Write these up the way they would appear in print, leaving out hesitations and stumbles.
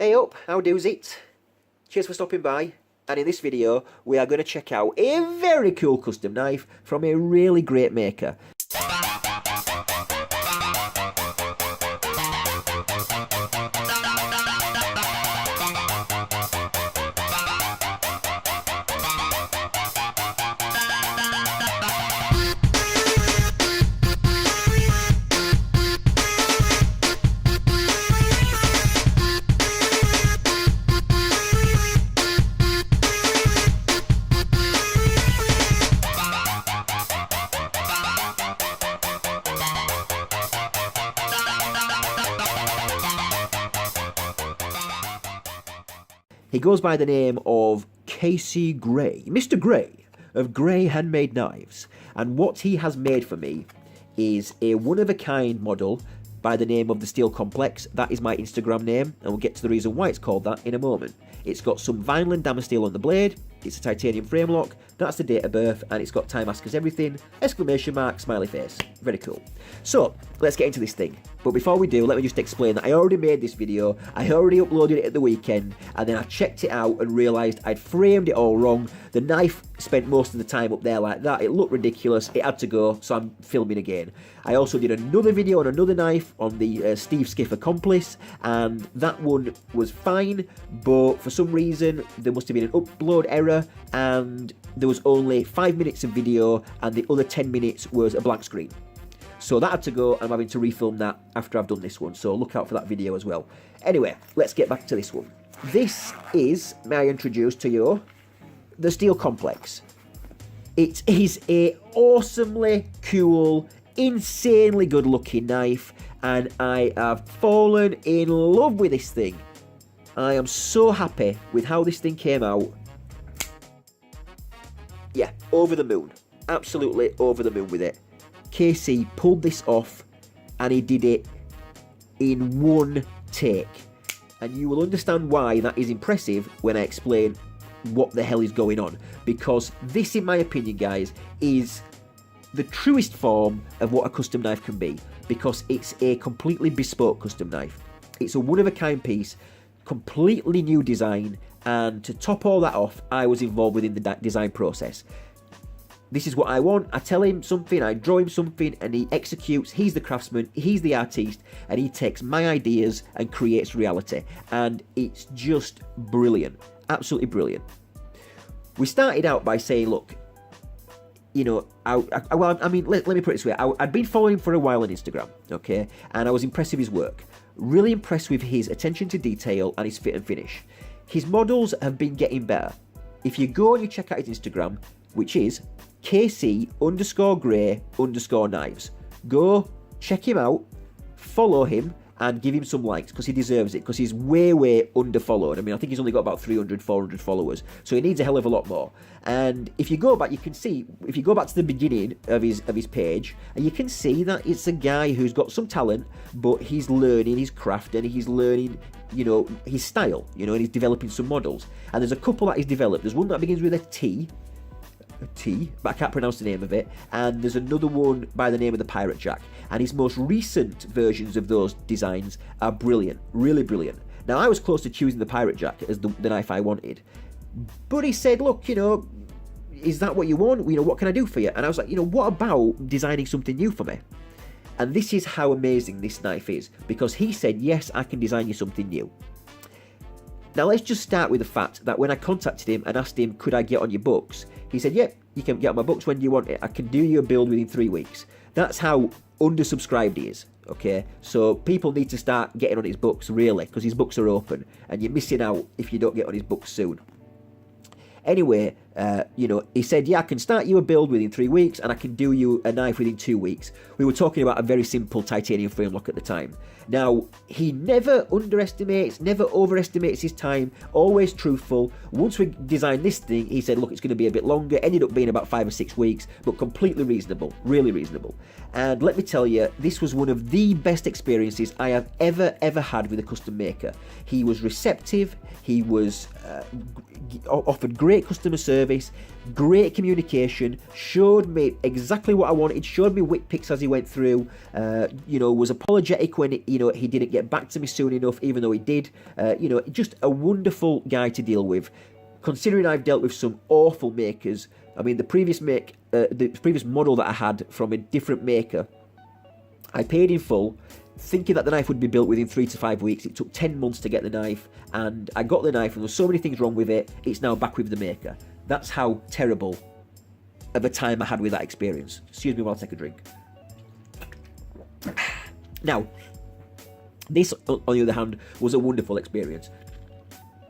Hey up, how do's it? Cheers for stopping by, and in this video we are going to check out a very cool custom knife from a really great maker. He goes by the name of K.C. Gray, Mr. Gray of Gray Handmade Knives, and what he has made for me is a one-of-a-kind model by the name of the Steel Complex. That is my Instagram name, and we'll get to the reason why it's called that in a moment. It's got some vinyl and dammer steel on the blade, it's a titanium frame lock, that's the date of birth, and it's got time askers everything, exclamation mark, smiley face. Very cool. So, let's get into this thing. But before we do, let me just explain that I already made this video, I already uploaded it at the weekend, and then I checked it out and realised I'd framed it all wrong. The knife spent most of the time up there like that, it looked ridiculous, it had to go, so I'm filming again. I also did another video on another knife, on the Steve Skiff Accomplice, and that one was fine, but for some reason there must have been an upload error, and there was only 5 minutes of video, and the other 10 minutes was a blank screen. So that had to go, and I'm having to refilm that after I've done this one, so look out for that video as well. Anyway, let's get back to this one. This is, may I introduce to you, the Steel Complex. It is a awesomely cool, insanely good looking knife, and I have fallen in love with this thing. I am so happy with how this thing came out. Yeah, over the moon. Absolutely over the moon with it. KC pulled this off, and he did it in one take. And you will understand why that is impressive when I explain what the hell is going on. Because this, in my opinion, guys, is the truest form of what a custom knife can be. Because it's a completely bespoke custom knife. It's a one-of-a-kind piece, completely new design, and to top all that off, I was involved within the design process. This is what I want, I tell him something, I draw him something, and he executes. He's the craftsman, he's the artiste, and he takes my ideas and creates reality. And it's just brilliant, absolutely brilliant. We started out by saying, look, you know, let me put it this way. I'd been following him for a while on Instagram, okay, and I was impressed with his work. Really impressed with his attention to detail and his fit and finish. His models have been getting better. If you go and you check out his Instagram, which is KC_Gray_knives. Go check him out, follow him, and give him some likes, because he deserves it, because he's way under followed. I mean, I think he's only got about 300, 400 followers, so he needs a hell of a lot more. And if you go back, you can see, if you go back to the beginning of his page, and you can see that it's a guy who's got some talent, but he's learning his craft, and he's learning, you know, his style, you know, and he's developing some models. And there's a couple that he's developed. There's one that begins with a T, but I can't pronounce the name of it, and there's another one by the name of the Pirate Jack, and his most recent versions of those designs are brilliant, really brilliant. Now, I was close to choosing the Pirate Jack as the knife I wanted, but he said, look, you know, is that what you want? You know, what can I do for you? And I was like, you know, what about designing something new for me? And this is how amazing this knife is, because he said, yes, I can design you something new. Now, let's just start with the fact that when I contacted him and asked him, could I get on your books? He said, yep, you can get on my books when you want it. I can do you a build within 3 weeks. That's how undersubscribed he is, okay? So people need to start getting on his books, really, because his books are open, and you're missing out if you don't get on his books soon. Anyway, you know, he said, yeah, I can start you a build within 3 weeks, and I can do you a knife within 2 weeks. We were talking about a very simple titanium frame lock at the time. Now, he never underestimates, never overestimates his time, always truthful. Once we designed this thing, he said, look, it's going to be a bit longer. Ended up being about 5 or 6 weeks, but completely reasonable, really reasonable. And let me tell you, this was one of the best experiences I have ever had with a custom maker. He was receptive, he was offered great customer service, service, great communication, showed me exactly what I wanted, showed me whip picks as he went through, was apologetic when, he didn't get back to me soon enough, even though he did. Just a wonderful guy to deal with. Considering I've dealt with some awful makers, I mean, the previous model that I had from a different maker, I paid in full, thinking that the knife would be built within 3 to 5 weeks. It took 10 months to get the knife, and I got the knife, and there were so many things wrong with it, it's now back with the maker. That's how terrible of a time I had with that experience. Excuse me while I take a drink. Now, this, on the other hand, was a wonderful experience.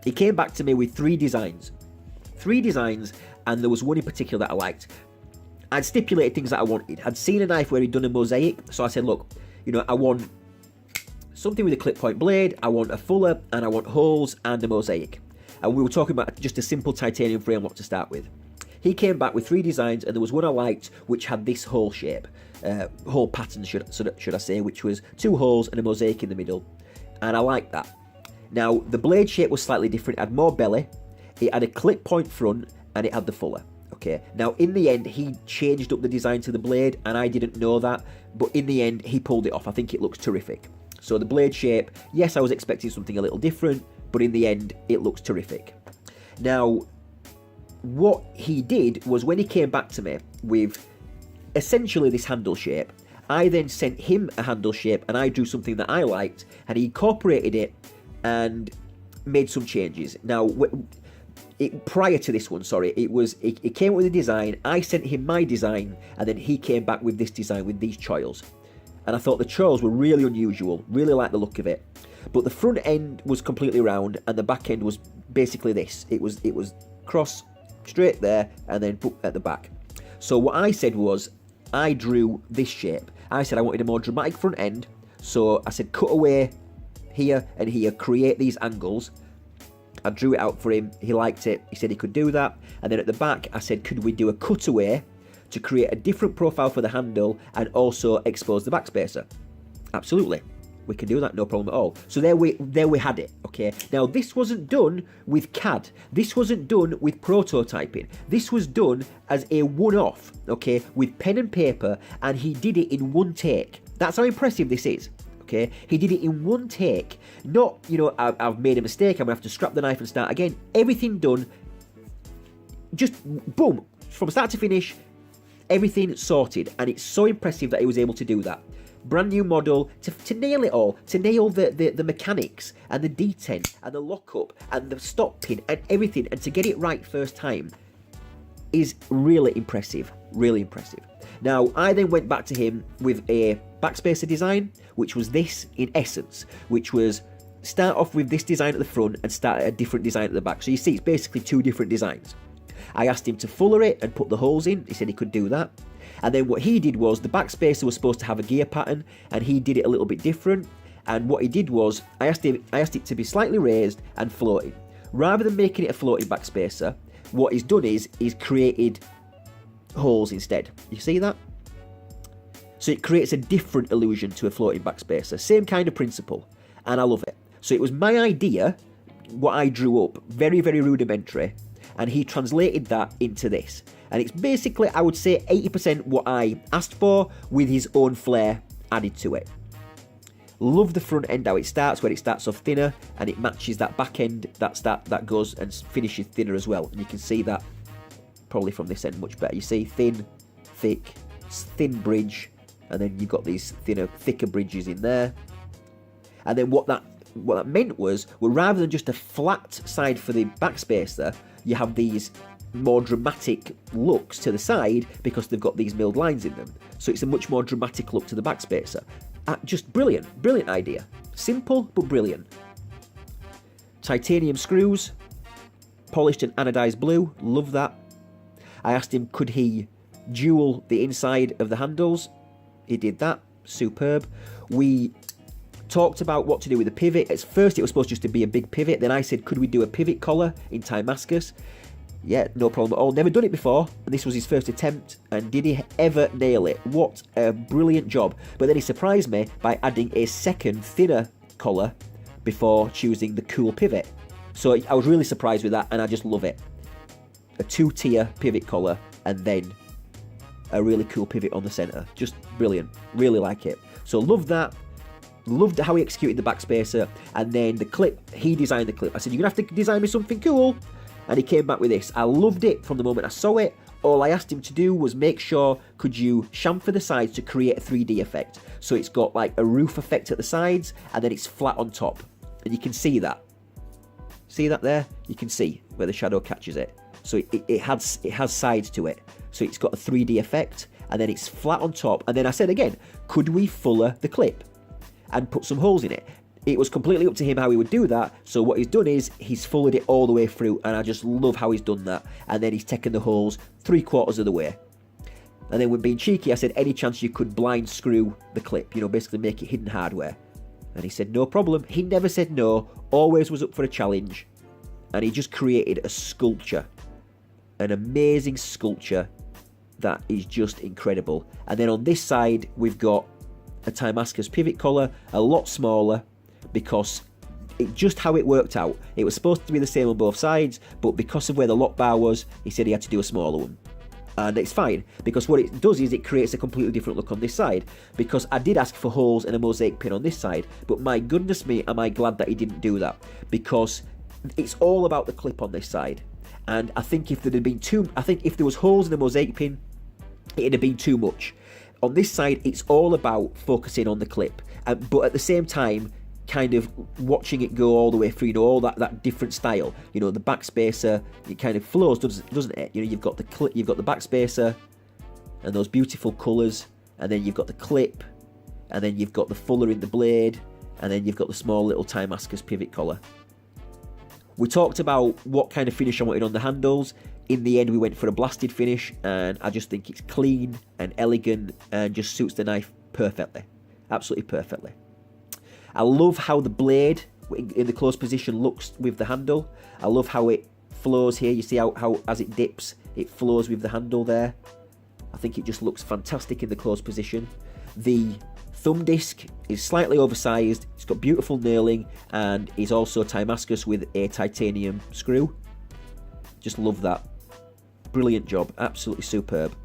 He came back to me with 3 designs. 3 designs, and there was one in particular that I liked. I'd stipulated things that I wanted. I'd seen a knife where he'd done a mosaic, so I said, look, I want something with a clip point blade, I want a fuller, and I want holes and a mosaic. And we were talking about just a simple titanium frame lock to start with. He came back with 3 designs, and there was one I liked which had this hole shape, hole pattern should I say, which was 2 holes and a mosaic in the middle. And I liked that. Now, the blade shape was slightly different. It had more belly, it had a clip point front, and it had the fuller. Okay, now in the end, he changed up the design to the blade, and I didn't know that, but in the end, he pulled it off. I think it looks terrific. So the blade shape, yes, I was expecting something a little different, but in the end, it looks terrific. Now, what he did was when he came back to me with essentially this handle shape, I then sent him a handle shape, and I drew something that I liked, and he incorporated it and made some changes. Now, prior to this one, sorry, it came up with a design, I sent him my design, and then he came back with this design with these choils. And I thought the choils were really unusual, really liked the look of it. But the front end was completely round, and the back end was basically this. It was cross, straight there, and then at the back. So what I said was, I drew this shape. I said I wanted a more dramatic front end, so I said cut away here and here, create these angles. I drew it out for him, he liked it, he said he could do that. And then at the back, I said, could we do a cutaway to create a different profile for the handle and also expose the backspacer? Absolutely, we can do that, no problem at all. So there we had it, okay? Now, this wasn't done with CAD. This wasn't done with prototyping. This was done as a one-off, okay, with pen and paper, and he did it in one take. That's how impressive this is. Okay, he did it in one take. Not, I've made a mistake, I'm gonna have to scrap the knife and start again. Everything done, just boom, from start to finish, everything sorted. And it's so impressive that he was able to do that. Brand new model, to nail it all, to nail the mechanics and the detent and the lockup and the stop pin and everything, and to get it right first time is really impressive, really impressive. Now, I then went back to him with a backspacer design, which was this in essence, which was start off with this design at the front and start at a different design at the back. So you see, it's basically 2 different designs. I asked him to fuller it and put the holes in. He said he could do that. And then what he did was, the backspacer was supposed to have a gear pattern, and he did it a little bit different. And what he did was, I asked it to be slightly raised and floating. Rather than making it a floating backspacer, what he's done is he's created holes instead. You see that? So it creates a different illusion to a floating backspacer. Same kind of principle, and I love it. So it was my idea, what I drew up, very, very rudimentary, and he translated that into this. And it's basically, I would say, 80% what I asked for, with his own flair added to it. Love the front end, how it starts, where it starts off thinner, and it matches that back end that goes and finishes thinner as well. And you can see that probably from this end much better. You see, thin, thick, thin bridge, and then you've got these thicker bridges in there. And then what that meant was, well, rather than just a flat side for the backspacer, you have these more dramatic looks to the side because they've got these milled lines in them. So it's a much more dramatic look to the backspacer. Just brilliant, brilliant idea. Simple, but brilliant. Titanium screws, polished and anodized blue, love that. I asked him, could he jewel the inside of the handles? He did that, superb. We talked about what to do with the pivot. At first it was supposed just to be a big pivot, then I said, could we do a pivot collar in Damascus? Yeah, no problem at all. Never done it before, and this was his first attempt, and did he ever nail it? What a brilliant job. But then he surprised me by adding a second, thinner collar before choosing the cool pivot. So I was really surprised with that, and I just love it. a 2-tier pivot collar and then a really cool pivot on the center. Just brilliant. Really like it. So love that. Loved how he executed the backspacer. And then the clip, he designed the clip. I said, you're going to have to design me something cool. And he came back with this. I loved it from the moment I saw it. All I asked him to do was make sure, could you chamfer the sides to create a 3D effect? So it's got like a roof effect at the sides, and then it's flat on top. And you can see that. See that there? You can see where the shadow catches it. So it has sides to it. So it's got a 3D effect, and then it's flat on top. And then I said again, could we fuller the clip and put some holes in it? It was completely up to him how he would do that. So what he's done is he's fullered it all the way through, and I just love how he's done that. And then he's taken the holes 3/4 of the way. And then with being cheeky, I said, any chance you could blind screw the clip, you know, basically make it hidden hardware? And he said, no problem. He never said no, always was up for a challenge. And he just created a sculpture, an amazing sculpture that is just incredible. And then on this side, we've got a Timascus pivot collar, a lot smaller, because just how it worked out. It was supposed to be the same on both sides, but because of where the lock bar was, he said he had to do a smaller one. And it's fine, because what it does is it creates a completely different look on this side. Because I did ask for holes and a mosaic pin on this side, but my goodness me, am I glad that he didn't do that. Because it's all about the clip on this side. And I think if there was holes and a mosaic pin, it'd have been too much. On this side, it's all about focusing on the clip, but at the same time, kind of watching it go all the way through, you know, all that different style. You know, the backspacer, it kind of flows, doesn't it? You know, you've got the clip, you've got the backspacer, and those beautiful colours, and then you've got the clip, and then you've got the fuller in the blade, and then you've got the small little Timascus pivot collar. We talked about what kind of finish I wanted on the handles. In the end, we went for a blasted finish, and I just think it's clean and elegant and just suits the knife perfectly. Absolutely perfectly. I love how the blade in the close position looks with the handle. I love how it flows here. You see how as it dips, it flows with the handle there. I think it just looks fantastic in the close position. The thumb disc is slightly oversized. It's got beautiful nailing and is also Timascus with a titanium screw. Just love that. Brilliant job. Absolutely superb.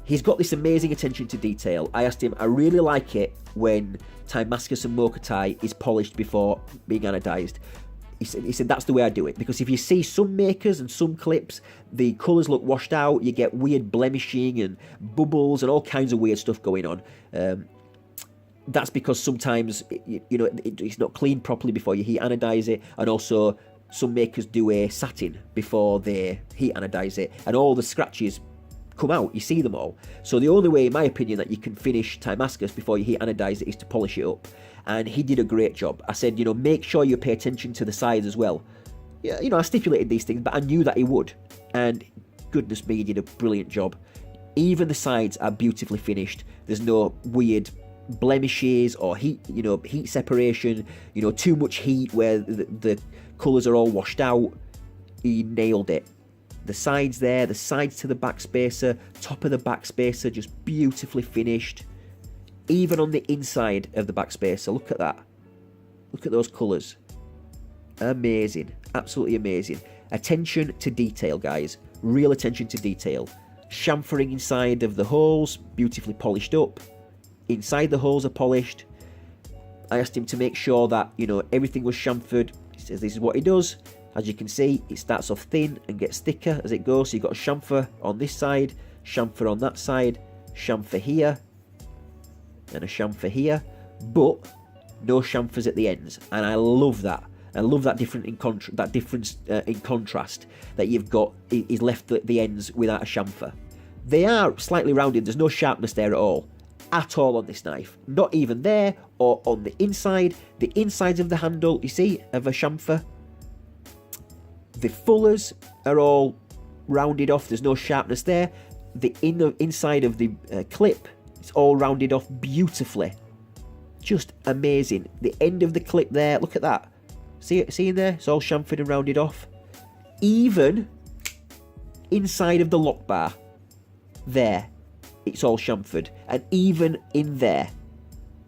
He's got this amazing attention to detail. I asked him, I really like it when Timascus and Mokutai is polished before being anodized. He said that's the way I do it, because if you see some makers and some clips, the colours look washed out, you get weird blemishing and bubbles and all kinds of weird stuff going on. That's because sometimes it's not cleaned properly before you heat anodize it, and also some makers do a satin before they heat anodize it, and all the scratches come out, you see them all. So the only way, in my opinion, that you can finish Timascus before you heat anodize it is to polish it up. And he did a great job. I said, make sure you pay attention to the sides as well. Yeah, I stipulated these things, but I knew that he would. And goodness me, he did a brilliant job. Even the sides are beautifully finished. There's no weird blemishes or heat separation, too much heat where the colours are all washed out. He nailed it. The sides there, the sides to the backspacer, top of the backspacer, just beautifully finished. Even on the inside of the backspacer, look at that. Look at those colours. Amazing. Absolutely amazing. Attention to detail, guys. Real attention to detail. Chamfering inside of the holes, beautifully polished up. Inside the holes are polished. I asked him to make sure that, everything was chamfered. He says this is what he does. As you can see, it starts off thin and gets thicker as it goes. So you've got a chamfer on this side, chamfer on that side, chamfer here, and a chamfer here, but no chamfers at the ends. And I love that. I love that difference in contrast that you've got is left at the ends without a chamfer. They are slightly rounded. There's no sharpness there at all on this knife. Not even there or on the inside. The insides of the handle, you see, of a chamfer. The fullers are all rounded off. There's no sharpness there. The inside of the clip, it's all rounded off beautifully. Just amazing. The end of the clip there, look at that. See in there? It's all chamfered and rounded off. Even inside of the lock bar, there, it's all chamfered. And even in there,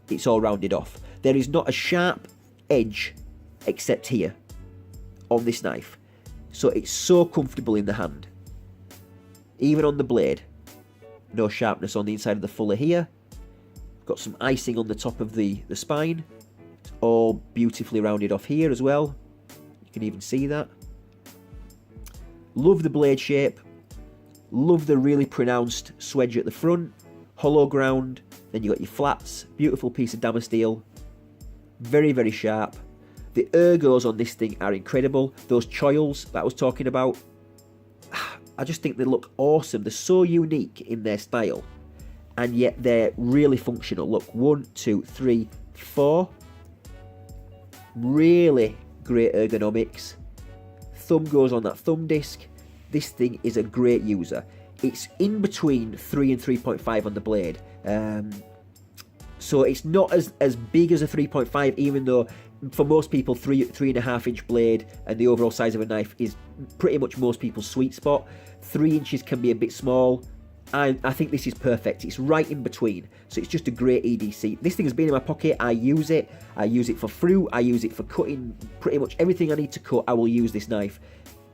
it's all rounded off. There is not a sharp edge except here on this knife. So it's so comfortable in the hand. even on the blade. No sharpness on the inside of the fuller here. Got some icing on the top of the spine. It's all beautifully rounded off here as well. You can even see that. Love the blade shape. Love the really pronounced swedge at the front. Hollow ground. Then you got your flats. Beautiful piece of dammer steel. Very, very sharp. The ergos on this thing are incredible. Those choils that I was talking about, I just think they look awesome. They're so unique in their style, and yet they're really functional. Look, 1, 2, 3, 4. Really great ergonomics. Thumb goes on that thumb disc. This thing is a great user. It's in between 3 and 3.5 on the blade. So it's not as big as a 3.5, even though for most people 3.5 inch blade and the overall size of a knife is pretty much most people's sweet spot. 3 inches can be a bit small. I think this is perfect. It's right in between, so it's just a great EDC. This thing has been in my pocket. I use it for fruit, I use it for cutting pretty much everything I need to cut. I will use this knife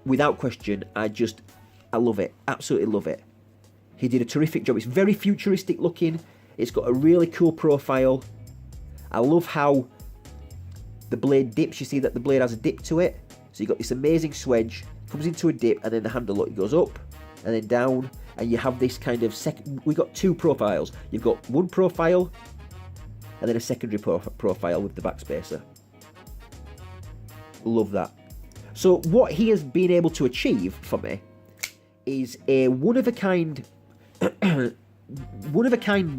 without question. I love it, absolutely love it. He did a terrific job. It's very futuristic looking. It's got a really cool profile. I love how the blade dips. You see that the blade has a dip to it. So you've got this amazing swedge, comes into a dip, and then the handle, look, it goes up and then down. And you have this kind of we got 2 profiles. You've got one profile and then a secondary profile with the backspacer. Love that. So what he has been able to achieve for me is a one-of-a-kind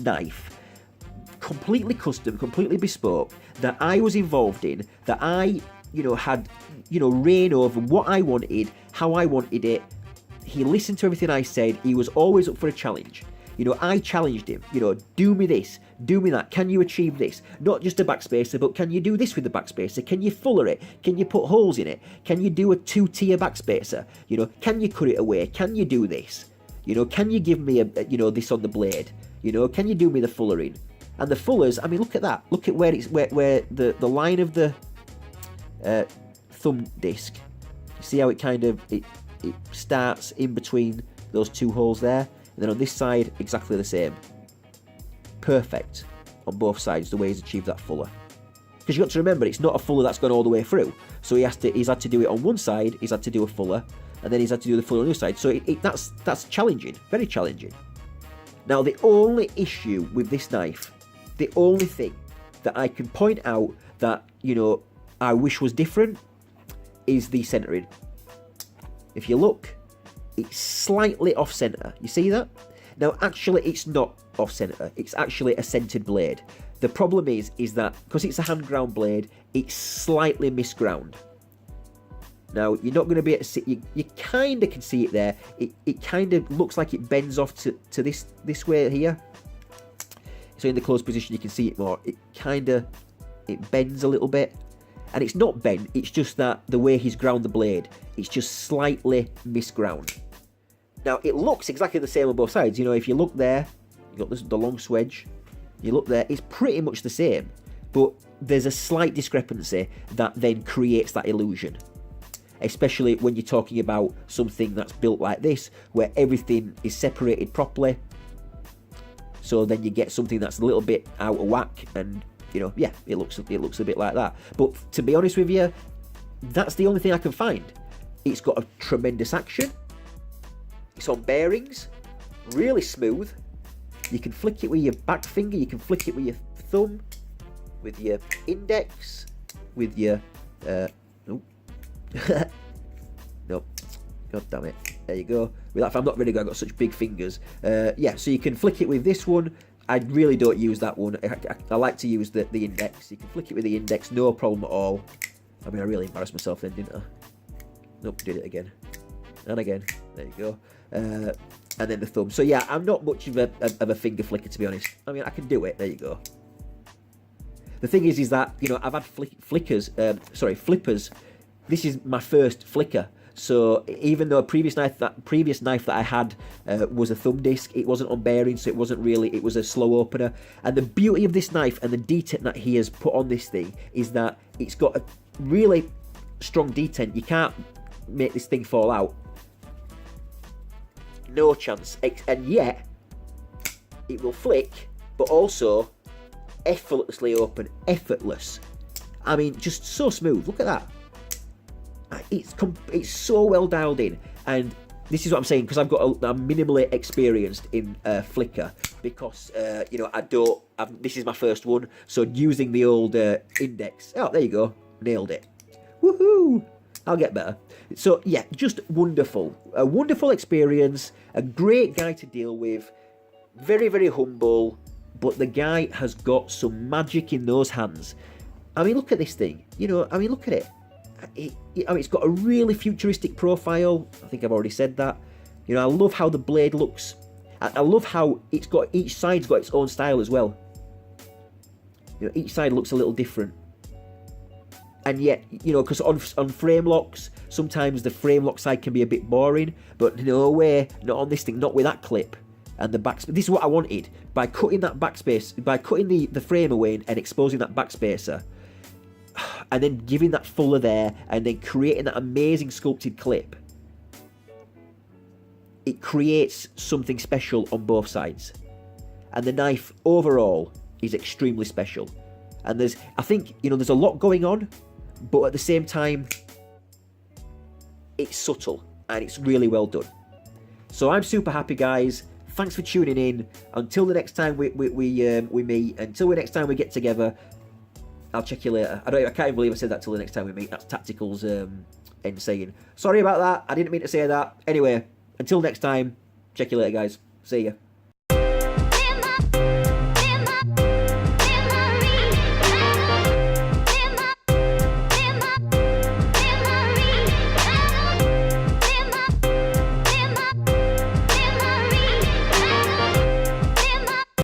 knife, completely custom, completely bespoke, that I was involved in, that I, had, reign over what I wanted, how I wanted it. He listened to everything I said. He was always up for a challenge. I challenged him. Do me this, do me that. Can you achieve this? Not just a backspacer, but can you do this with the backspacer? Can you fuller it? Can you put holes in it? Can you do a 2-tier backspacer? Can you cut it away? Can you do this? Can you give me this on the blade? Can you do me the fullering? And the fullers, I mean, look at that. Look at where it's where the line of the thumb disc. You see how it kind of it starts in between those 2 holes there, and then on this side exactly the same. Perfect on both sides the way he's achieved that fuller. Because you've got to remember, it's not a fuller that's gone all the way through. So he's had to do it on one side, he's had to do a fuller, and then he's had to do the fuller on the other side. So that's challenging, very challenging. Now the only issue with this knife, the only thing that I can point out that I wish was different, is the centering. If you look, it's slightly off center. You see that? Now actually it's not off center, it's actually a centered blade. The problem is that because it's a hand ground blade, it's slightly misground. Now you're not going to be able to see, you kind of can see it there. It kind of looks like it bends off to this way here. So in the closed position you can see it more. It bends a little bit. And it's not bent, it's just that the way he's ground the blade, it's just slightly misground. Now it looks exactly the same on both sides. If you look there, you've got the long swedge. You look there, it's pretty much the same. But there's a slight discrepancy that then creates that illusion. Especially when you're talking about something that's built like this, where everything is separated properly. So then you get something that's a little bit out of whack, and yeah, it looks a bit like that. But to be honest with you, that's the only thing I can find. It's got a tremendous action. It's on bearings, really smooth. You can flick it with your back finger, you can flick it with your thumb, with your index, with your nope. Nope. God damn it. There you go. With that, I'm not really good, I've got such big fingers. Yeah, so you can flick it with this one. I really don't use that one. I like to use the index. You can flick it with the index, no problem at all. I mean, I really embarrassed myself then, didn't I? Nope, did it again. And again. There you go. And then the thumb. So yeah, I'm not much of a finger flicker, to be honest. I mean, I can do it. There you go. The thing is that, I've had flippers. This is my first flicker. So even though a previous knife that I had was a thumb disc, it wasn't on bearings, so it was a slow opener. And the beauty of this knife and the detent that he has put on this thing is that it's got a really strong detent. You can't make this thing fall out. no chance. And yet, it will flick, but also effortlessly open, effortless. I mean, just so smooth. Look at that. It's so well dialed in, and this is what I'm saying, because I'm minimally experienced in Flickr, because you know, this is my first one, so using the old index. Oh, there you go, nailed it. Woohoo! I'll get better. So yeah, just wonderful, a wonderful experience, a great guy to deal with, very, very humble, but the guy has got some magic in those hands. I mean, look at this thing. You know, I mean, look at it. I mean, it's got a really futuristic profile. I think I've already said that. You know, I love how the blade looks. I love how each side's got its own style as well. You know, each side looks a little different. And yet, you know, because on frame locks, sometimes the frame lock side can be a bit boring, but no way, not on this thing, not with that clip. And the backspace, this is what I wanted. By cutting that backspace, by cutting the frame away and exposing that backspacer, and then giving that fuller there, and then creating that amazing sculpted clip, it creates something special on both sides. And the knife overall is extremely special. And I think, you know, there's a lot going on, but at the same time, it's subtle and it's really well done. So I'm super happy, guys. Thanks for tuning in. Until the next time we meet, until the next time we get together, I'll check you later. I can't even believe I said that till the next time we meet. That's Tactical's end saying. Sorry about that. I didn't mean to say that. Anyway, until next time, check you later, guys. See ya.